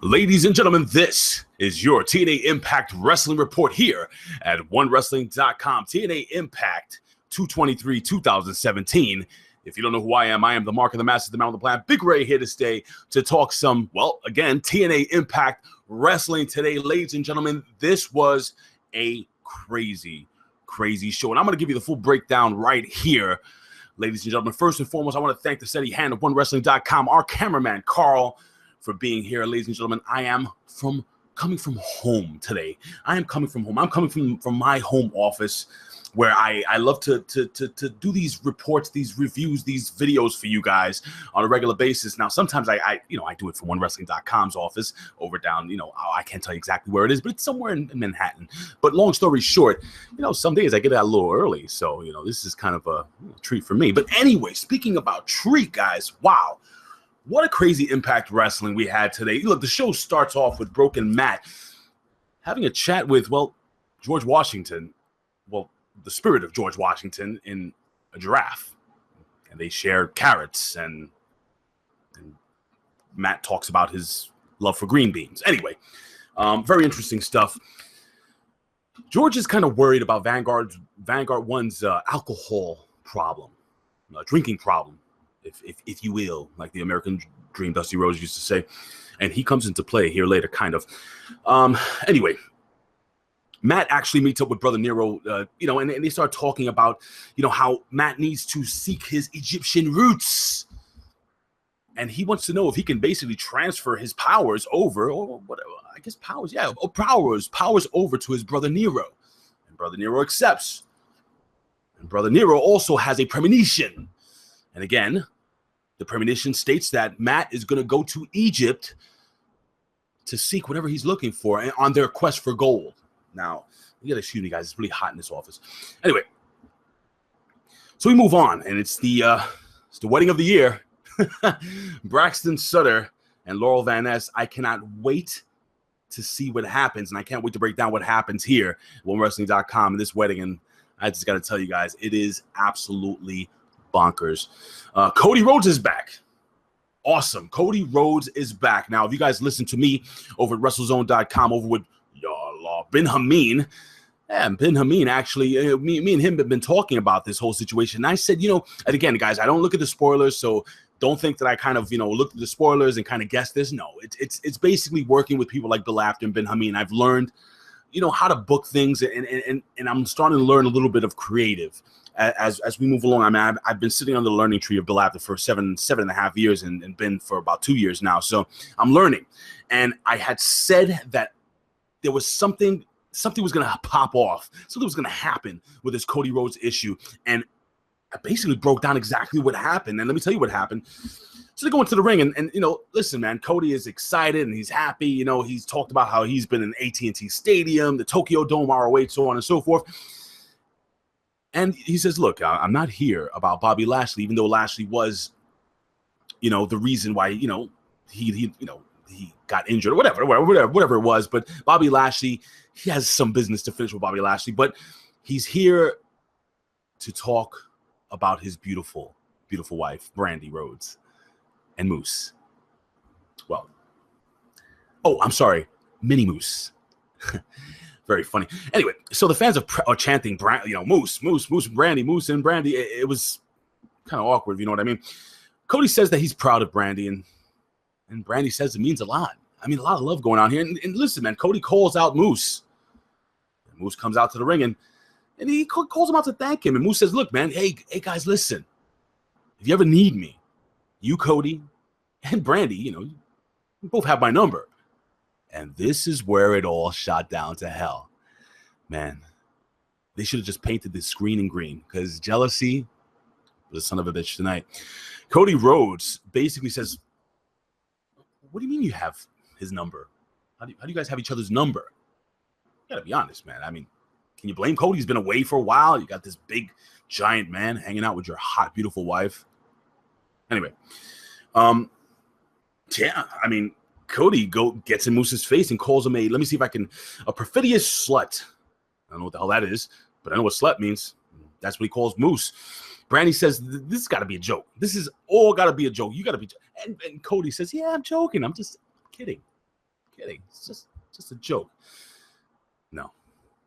Ladies and gentlemen, this is your TNA Impact Wrestling Report here at OneWrestling.com. TNA Impact 223 2017. If you don't know who I am the Mark of the Master, the Man on the Plan. Big Ray here to stay to talk some, well, again, TNA Impact Wrestling today. Ladies and gentlemen, this was a crazy show. And I'm going to give you the full breakdown right here. Ladies and gentlemen, first and foremost, I want to thank the steady hand of OneWrestling.com, our cameraman, Carl, for being here. Ladies and gentlemen, I am coming from home today. I am coming from home. I'm coming from my home office where I love to do these reports, these reviews, these videos for you guys on a regular basis. Now, sometimes I do it from OneWrestling.com's office over down, I can't tell you exactly where it is, but it's somewhere in Manhattan. But long story short, some days I get out a little early. So, this is kind of a treat for me. But anyway, speaking about treat, guys, wow. What a crazy Impact Wrestling we had today. Look, the show starts off with Broken Matt having a chat with, George Washington. Well, the spirit of George Washington in a giraffe. And they share carrots, and Matt talks about his love for green beans. Anyway, very interesting stuff. George is kind of worried about Vanguard One's alcohol problem, drinking problem. If you will, like the American Dream Dusty Rhodes used to say. And he comes into play here later, kind of. Anyway, Matt actually meets up with Brother Nero, and they start talking about, how Matt needs to seek his Egyptian roots. And he wants to know if he can basically transfer his powers over, or whatever, I guess powers, yeah, powers over to his Brother Nero. And Brother Nero accepts. And Brother Nero also has a premonition. And again, the premonition states that Matt is going to go to Egypt to seek whatever he's looking for on their quest for gold. Now, you got to excuse me, guys. It's really hot in this office. Anyway, so we move on, and it's the wedding of the year. Braxton, Sutter, and Laurel Van Ness. I cannot wait to see what happens, and I can't wait to break down what happens here at OneWrestling.com in this wedding. And I just got to tell you guys, it is absolutely bonkers. Cody Rhodes is back. Awesome. Cody Rhodes is back. Now, if you guys listen to me over at WrestleZone.com over with Ben Hameen, Ben Hameen, actually, me and him have been talking about this whole situation. And I said, and again, guys, I don't look at the spoilers, so don't think that I kind of, looked at the spoilers and kind of guessed this. No, it's basically working with people like Bill Apter and Ben Hameen. I've learned, how to book things, and I'm starting to learn a little bit of creative. As we move along. I mean, I've been sitting on the learning tree of Bill Apter for seven and a half years and been for about 2 years now. So I'm learning. And I had said that there was something was going to pop off. Something was going to happen with this Cody Rhodes issue. And I basically broke down exactly what happened. And let me tell you what happened. So they go into the ring and listen, man, Cody is excited and he's happy. He's talked about how he's been in AT&T Stadium, the Tokyo Dome, ROH, so on and so forth. And he says, look, I'm not here about Bobby Lashley, even though Lashley was, the reason why, he got injured or whatever it was. But Bobby Lashley, he has some business to finish with Bobby Lashley. But he's here to talk about his beautiful, beautiful wife, Brandy Rhodes, and Moose. I'm sorry, Minnie Moose. Very funny. Anyway, so the fans are chanting, Moose, and Brandy, Moose and Brandy. It was kind of awkward, you know what I mean? Cody says that he's proud of Brandy, and Brandy says it means a lot. I mean, a lot of love going on here. And listen, man, Cody calls out Moose. And Moose comes out to the ring, and he calls him out to thank him. And Moose says, look, man, hey, guys, listen. If you ever need me, you, Cody, and Brandy, you both have my number. And this is where it all shot down to hell. Man, they should have just painted the screen in green because jealousy was a son of a bitch tonight. Cody Rhodes basically says, what do you mean you have his number? How do you guys have each other's number? You got to be honest, man. I mean, can you blame Cody? He's been away for a while. You got this big, giant man hanging out with your hot, beautiful wife. Anyway, yeah, I mean, Cody gets in Moose's face and calls him a perfidious slut. I don't know what the hell that is, but I know what slut means. That's what he calls Moose. Brandy says, this has got to be a joke. This is all got to be a joke. You got to be. And Cody says, yeah, I'm joking. I'm just kidding. kidding. It's just a joke.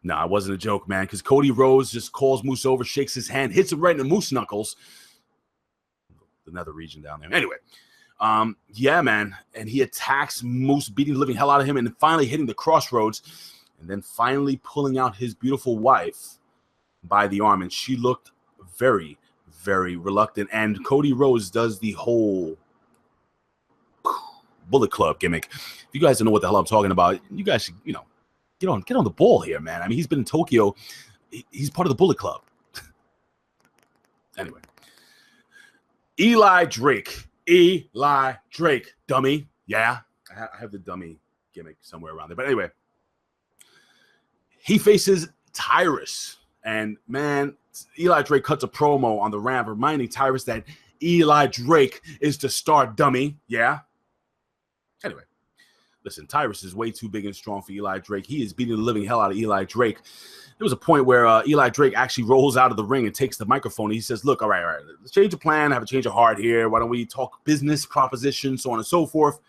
No, it wasn't a joke, man, because Cody Rhodes just calls Moose over, shakes his hand, hits him right in the moose knuckles. The nether region down there. Anyway, yeah, man. And he attacks Moose, beating the living hell out of him, and then finally hitting the crossroads, and then finally pulling out his beautiful wife by the arm. And she looked very, very reluctant. And Cody Rhodes does the whole Bullet Club gimmick. If you guys don't know what the hell I'm talking about, you guys should, you know, get on the ball here, man. I mean, he's been in Tokyo. He's part of the Bullet Club. Anyway. Eli Drake, dummy. Yeah, I have the dummy gimmick somewhere around there. But anyway, he faces Tyrus. And, man, Eli Drake cuts a promo on the ramp reminding Tyrus that Eli Drake is the star, dummy. Yeah. Anyway, listen, Tyrus is way too big and strong for Eli Drake. He is beating the living hell out of Eli Drake. There was a point where Eli Drake actually rolls out of the ring and takes the microphone. And he says, look, all right, let's change the plan, have a change of heart here. Why don't we talk business propositions, so on and so forth.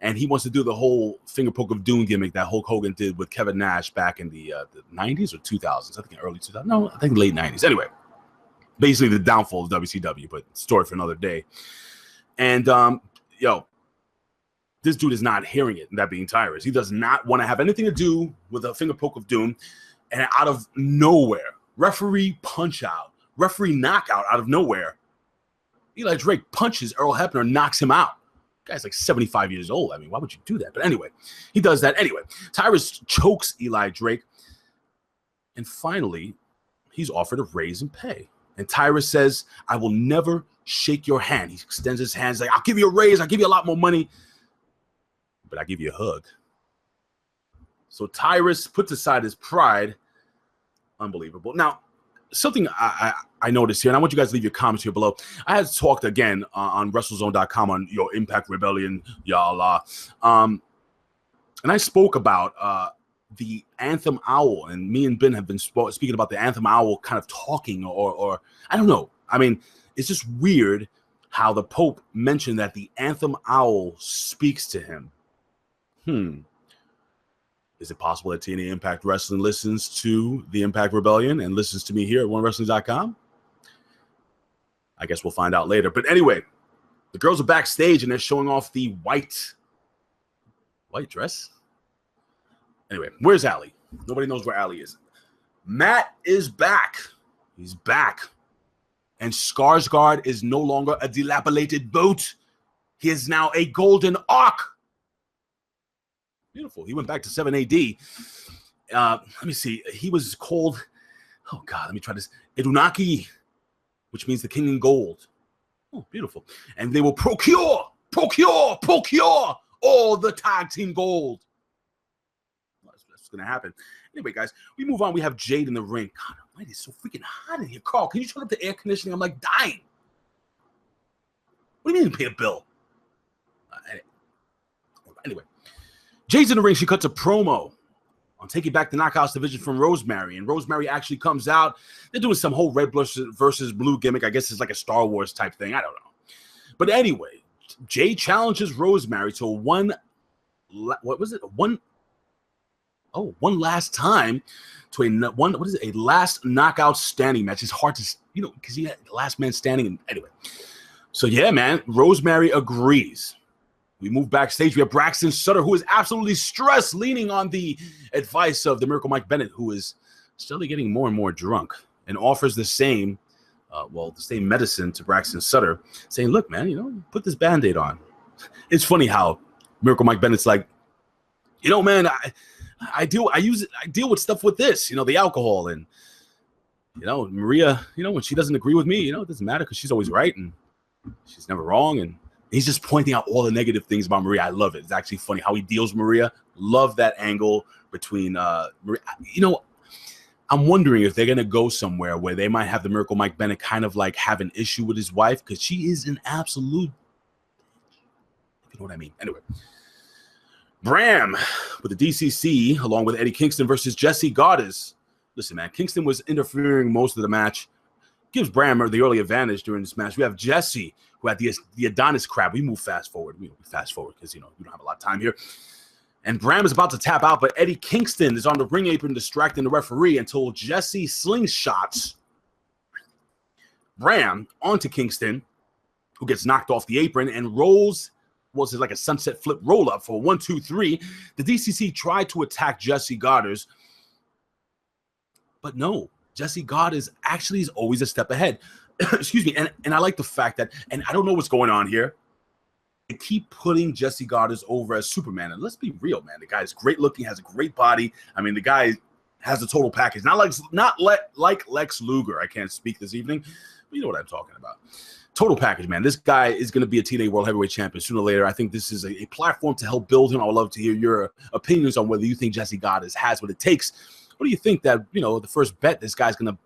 And he wants to do the whole finger poke of doom gimmick that Hulk Hogan did with Kevin Nash back in the 90s or 2000s. I think early 2000s. No, I think late 90s. Anyway, basically the downfall of WCW, but story for another day. And, this dude is not hearing it, that being Tyrus. He does not want to have anything to do with a finger poke of doom. And out of nowhere, referee punch out, referee knockout out of nowhere, Eli Drake punches Earl Hebner, knocks him out. The guy's like 75 years old. I mean, why would you do that? But anyway, he does that. Anyway, Tyrus chokes Eli Drake. And finally, he's offered a raise in pay. And Tyrus says, I will never shake your hand. He extends his hands like, I'll give you a raise. I'll give you a lot more money. But I give you a hug. So Tyrus puts aside his pride. Unbelievable. Now, something I noticed here, and I want you guys to leave your comments here below. I had talked again on WrestleZone.com on your Impact Rebellion, y'all. And I spoke about the Anthem Owl, and me and Ben have been speaking about the Anthem Owl kind of talking, or I don't know. I mean, it's just weird how the Pope mentioned that the Anthem Owl speaks to him. Is it possible that TNA Impact Wrestling listens to the Impact Rebellion and listens to me here at OneWrestling.com? I guess we'll find out later. But anyway, the girls are backstage and they're showing off the white dress. Anyway, where's Allie? Nobody knows where Allie is. Matt is back. He's back. And Skarsgård is no longer a dilapidated boat. He is now a golden ark. Beautiful. He went back to 7 AD. Let me see. He was called, oh God, let me try this. Edunaki, which means the king in gold. Oh, beautiful. And they will procure all the tag team gold. That's what's going to happen. Anyway, guys, we move on. We have Jade in the ring. God almighty, it's so freaking hot in here. Carl, can you turn up the air conditioning? I'm like dying. What do you mean pay a bill? Anyway. Jade's in the ring. She cuts a promo on taking back the Knockouts division from Rosemary. And Rosemary actually comes out. They're doing some whole red versus blue gimmick. I guess it's like a Star Wars type thing. I don't know. But anyway, Jade challenges Rosemary to one last time to a last knockout standing match. It's hard to, because he had last man standing. And anyway. So yeah, man, Rosemary agrees. We move backstage. We have Braxton Sutter, who is absolutely stressed, leaning on the advice of the Miracle Mike Bennett, who is steadily getting more and more drunk, and offers the same medicine to Braxton Sutter, saying, look, man, put this Band-Aid on. It's funny how Miracle Mike Bennett's like, man, I deal with stuff with this, the alcohol, and, Maria, when she doesn't agree with me, it doesn't matter because she's always right and she's never wrong. And he's just pointing out all the negative things about Maria. I love it. It's actually funny how he deals with Maria. Love that angle between Maria. I'm wondering if they're going to go somewhere where they might have the Miracle Mike Bennett kind of like have an issue with his wife because she is an absolute, if you know what I mean. Anyway, Bram with the DCC along with Eddie Kingston versus Jesse Goddess. Listen, man, Kingston was interfering most of the match. Gives Bram the early advantage during this match. We have Jesse, who had the Adonis crab. We move fast forward. We fast forward because, we don't have a lot of time here. And Bram is about to tap out, but Eddie Kingston is on the ring apron distracting the referee until Jesse slingshots Bram onto Kingston, who gets knocked off the apron and rolls. Was it like a sunset flip roll up for 1, 2, 3? The DCC tried to attack Jesse Goddard, but no, Jesse Goddard is always a step ahead. Excuse me. And I like the fact that, and I don't know what's going on here, they keep putting Jesse Goddard over as Superman. And let's be real, man. The guy is great looking, has a great body. I mean, the guy has a total package. Not like Lex Luger. I can't speak this evening, but you know what I'm talking about. Total package, man. This guy is going to be a TNA World Heavyweight Champion sooner or later. I think this is a platform to help build him. I would love to hear your opinions on whether you think Jesse Goddard has what it takes. What do you think that, you know, the first bet this guy's going to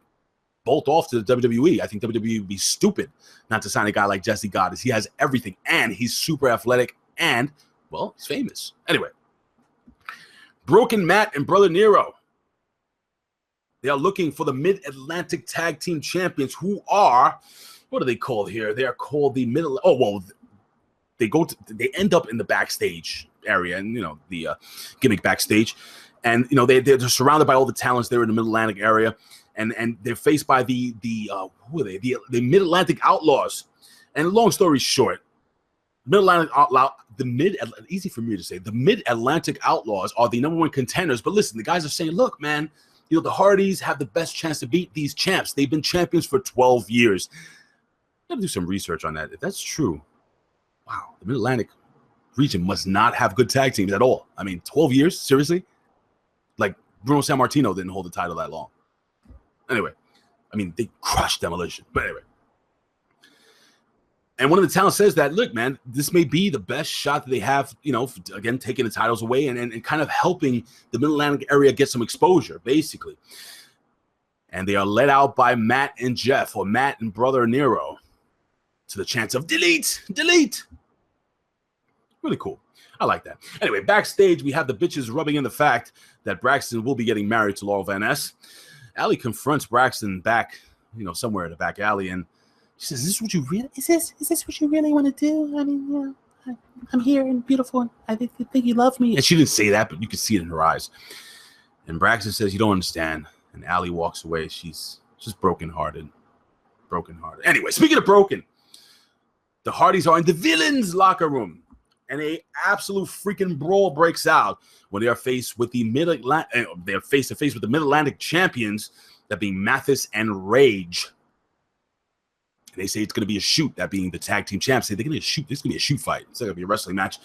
bolt off to the WWE? I think WWE would be stupid not to sign a guy like Jesse Goddard. He has everything, and he's super athletic, and, well, he's famous. Anyway, Broken Matt and Brother Nero. They are looking for the Mid-Atlantic Tag Team Champions, who are, what are they called here? They are called the Middle. Oh, well, they end up in the backstage area, and, you know, the gimmick backstage. And, you know, they're surrounded by all the talents there in the Mid-Atlantic area. And they're faced by the who are they? The Mid-Atlantic Outlaws. And long story short, Mid-Atlantic Outlaw, easy for me to say, the Mid-Atlantic Outlaws are the #1 contenders. But listen, the guys are saying, look, man, you know, the Hardys have the best chance to beat these champs. They've been champions for 12 years. Got to do some research on that. If that's true, wow, the Mid-Atlantic region must not have good tag teams at all. I mean, 12 years? Seriously? Like, Bruno Sammartino didn't hold the title that long. Anyway, I mean, they crushed Demolition. But anyway. And one of the talents says that, look, man, this may be the best shot that they have, you know, again, taking the titles away and kind of helping the Mid-Atlantic area get some exposure, basically. And they are led out by Matt and Jeff, or Matt and Brother Nero, to the chants of delete, delete. Really cool. I like that. Anyway, backstage, we have the bitches rubbing in the fact that Braxton will be getting married to Laurel Van Ness. Allie confronts Braxton back, you know, somewhere in the back alley, and she says, "Is this what you really? Is this what you really want to do? I mean, you know, I'm here and beautiful, and I think you love me." And she didn't say that, but you could see it in her eyes. And Braxton says, "You don't understand." And Allie walks away. She's just brokenhearted. Brokenhearted. Anyway, speaking of broken, the Hardys are in the villains' locker room, and a absolute freaking brawl breaks out when they are faced with the Mid-Atlantic. They're face to face with the Mid-Atlantic champions, that being Mathis and Rage. And they say it's going to be a shoot, that being the tag team champs. Say they're going to shoot. This is going to be a shoot fight. It's not going to be a wrestling match.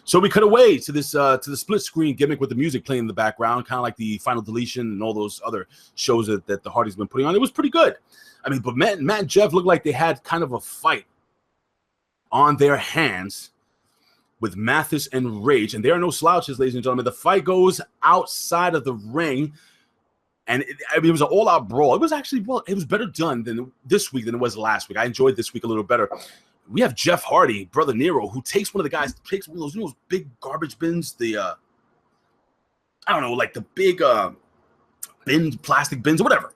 So we cut away to this to the split screen gimmick with the music playing in the background, kind of like the Final Deletion and all those other shows that the Hardys been putting on. It was pretty good. I mean, but Matt and Jeff looked like they had kind of a fight on their hands with Mathis and Rage. And there are no slouches, ladies and gentlemen. The fight goes outside of the ring. And it was an all-out brawl. It was actually, well, it was better done than this week than it was last week. I enjoyed this week a little better. We have Jeff Hardy, Brother Nero, who takes one of the guys, takes one of those, you know, those big garbage bins, the, I don't know, like the big bins, plastic bins, or whatever.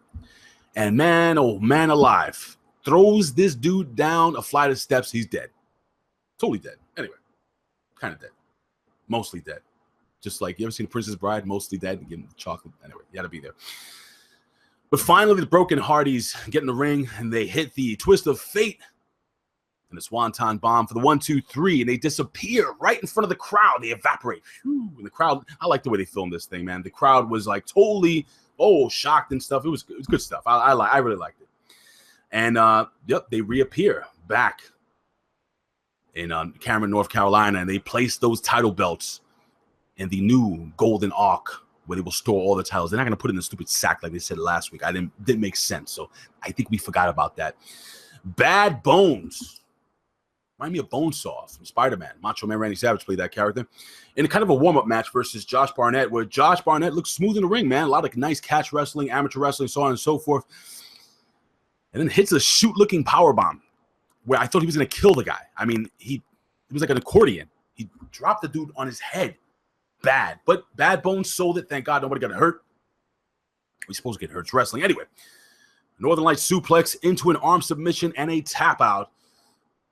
And man, oh man alive, throws this dude down a flight of steps. He's dead. Totally dead. Anyway, kind of dead. Mostly dead. Just like, you ever seen Princess Bride? Mostly dead. And give him the chocolate. Anyway, you got to be there. But finally, the Broken Hardys get in the ring, and they hit the Twist of Fate and the Swanton Bomb for the 1, 2, 3, and they disappear right in front of the crowd. They evaporate. Whew. And the crowd, I like the way they filmed this thing, man. The crowd was like totally, shocked and stuff. It was good stuff. I really liked it. And, yep, they reappear back in Cameron, North Carolina, and they place those title belts in the new Golden Ark, where they will store all the titles. They're not going to put it in a stupid sack like they said last week. Didn't make sense. So I think we forgot about that. Bad Bones. Remind me of Bonesaw from Spider-Man. Macho Man Randy Savage played that character. In a kind of a warm-up match versus Josh Barnett, where Josh Barnett looks smooth in the ring, man. A lot of nice catch wrestling, amateur wrestling, so on and so forth. And then hits a shoot-looking powerbomb, where I thought he was going to kill the guy. I mean, he was like an accordion. He dropped the dude on his head. Bad. But Bad Bones sold it. Thank God nobody got hurt. We're supposed to get hurt. It's wrestling. Anyway, Northern Lights suplex into an arm submission and a tap out.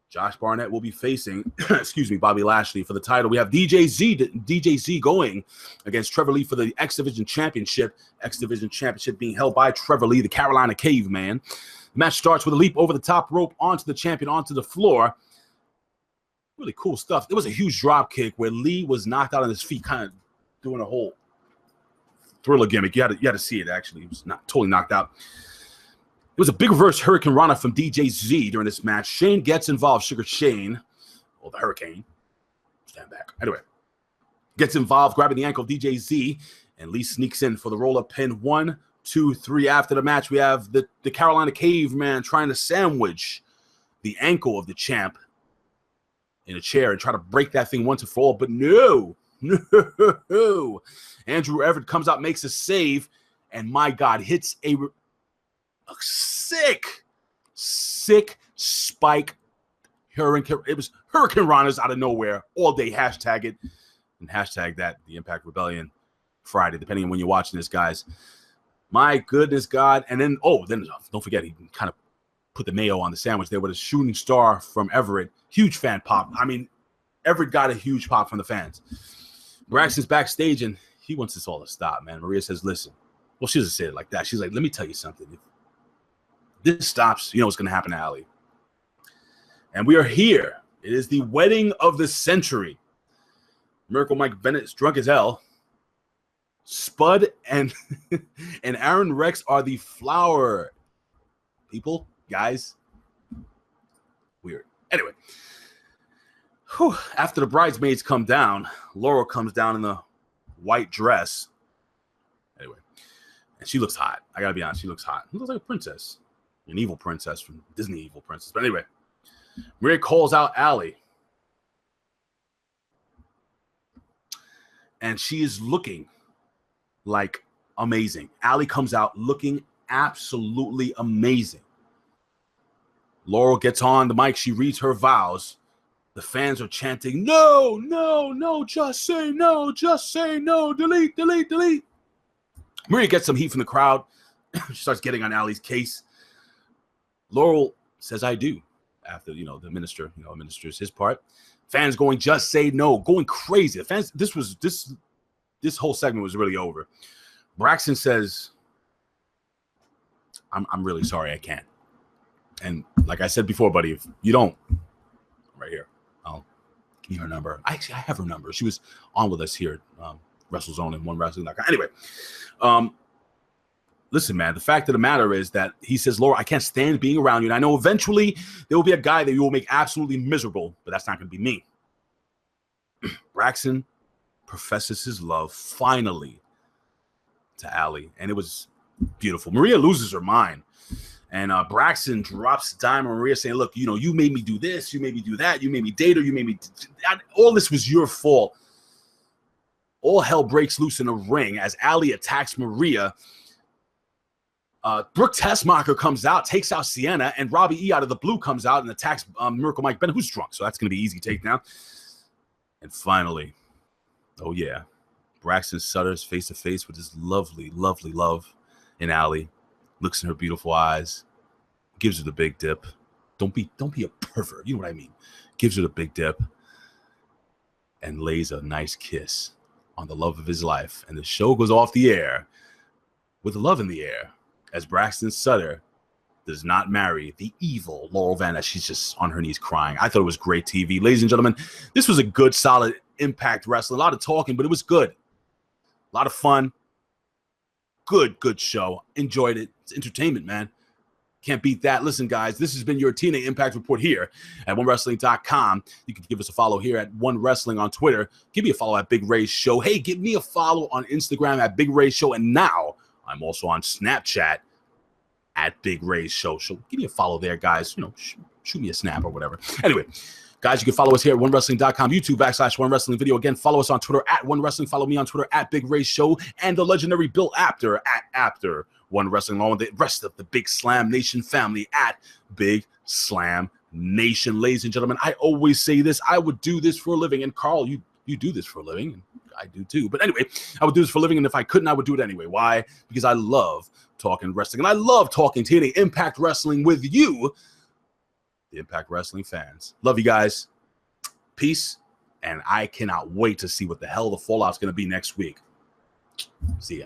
Josh Barnett will be facing, excuse me, Bobby Lashley for the title. We have DJZ going against Trevor Lee for the X Division Championship. X Division Championship being held by Trevor Lee, the Carolina Caveman. The match starts with a leap over the top rope onto the champion, onto the floor. Really cool stuff. There was a huge drop kick where Lee was knocked out on his feet, kind of doing a whole Thriller gimmick. You had to see it, actually. He was not totally knocked out. It was a big reverse Hurricane Rana from DJZ during this match. Shane gets involved. Sugar Shane, or the Hurricane, stand back. Anyway, gets involved, grabbing the ankle of DJZ, and Lee sneaks in for the roll-up pin. 1, 2, 3. After the match, we have the Carolina Caveman trying to sandwich the ankle of the champ in a chair and try to break that thing once and for all, but no. Andrew Everett comes out, makes a save, and my God, hits a sick spike hurricane. It was Hurricane Rana's out of nowhere all day. Hashtag it and hashtag that, the Impact Rebellion Friday, depending on when you're watching this, guys. My goodness, God. And then, then don't forget, he kind of put the mayo on the sandwich there with a shooting star from Everett. Huge fan pop. I mean, Everett got a huge pop from the fans. Braxton's backstage, and he wants this all to stop, man. Maria says, listen. Well, she doesn't say it like that. She's like, let me tell you something. If this stops, you know what's going to happen to Ali. And we are here. It is the wedding of the century. Miracle Mike Bennett's drunk as hell. Spud and and Aaron Rex are the flower people, guys. Weird. Anyway. Whew, after the bridesmaids come down, Laurel comes down in the white dress. Anyway, and she looks hot. I gotta be honest, she looks hot. She looks like a princess, an evil princess from Disney, evil princess. But anyway, Maria calls out Ali, and she is looking like amazing. Ali comes out looking absolutely amazing. Laurel gets on the mic. She reads her vows. The fans are chanting, no, no, no, just say no, delete, delete, delete. Maria gets some heat from the crowd. She starts getting on Ali's case. Laurel says, I do, after, the minister, administers his part. Fans going, just say no, going crazy. The fans, this whole segment was really over. Braxton says, I'm really sorry, I can't. And like I said before, buddy, if you don't, right here. I'll give you her number. I have her number. She was on with us here at WrestleZone and OneWrestling.com. Anyway, listen, man, the fact of the matter is that he says, Laura, I can't stand being around you. And I know eventually there will be a guy that you will make absolutely miserable, but that's not going to be me. Braxton professes his love finally to Ali, and it was beautiful. Maria loses her mind. And Braxton drops the dime on Maria saying, look, you made me do this. You made me do that. You made me date her. You made me all this was your fault. All hell breaks loose in the ring as Ali attacks Maria. Brooke Tessmacher comes out, takes out Sienna, and Robbie E out of the blue comes out and attacks Miracle Mike Bennett, who's drunk. So that's going to be easy takedown. And finally, oh yeah, Braxton Sutter's face-to-face with his lovely, lovely love in Ali. Looks in her beautiful eyes, gives her the big dip. Don't be a pervert. You know what I mean? Gives her the big dip and lays a nice kiss on the love of his life. And the show goes off the air with the love in the air as Braxton Sutter does not marry the evil Laurel Van Ness. She's just on her knees crying. I thought it was great TV. Ladies and gentlemen, this was a good, solid Impact Wrestling. A lot of talking, but it was good. A lot of fun. Good show. Enjoyed it. It's entertainment, man. Can't beat that. Listen, guys, this has been your TNA Impact Report here at OneWrestling.com. You can give us a follow here at One Wrestling on Twitter. Give me a follow at Big Ray's Show. Hey, give me a follow on Instagram at Big Ray's Show. And now I'm also on Snapchat at Big Ray's Show. So give me a follow there, guys. Shoot me a snap or whatever. Anyway, guys, you can follow us here at OneWrestling.com, YouTube/OneWrestling Video. Again, follow us on Twitter at One Wrestling. Follow me on Twitter at Big Ray Show and the legendary Bill Apter at Apter One Wrestling, along with the rest of the Big Slam Nation family at Big Slam Nation. Ladies and gentlemen, I always say this. I would do this for a living. And Carl, you do this for a living. And I do too. But anyway, I would do this for a living. And if I couldn't, I would do it anyway. Why? Because I love talking wrestling. And I love talking TNA Impact Wrestling with you, Impact Wrestling fans. Love you guys. Peace. And I cannot wait to see what the hell the fallout's going to be next week. See ya.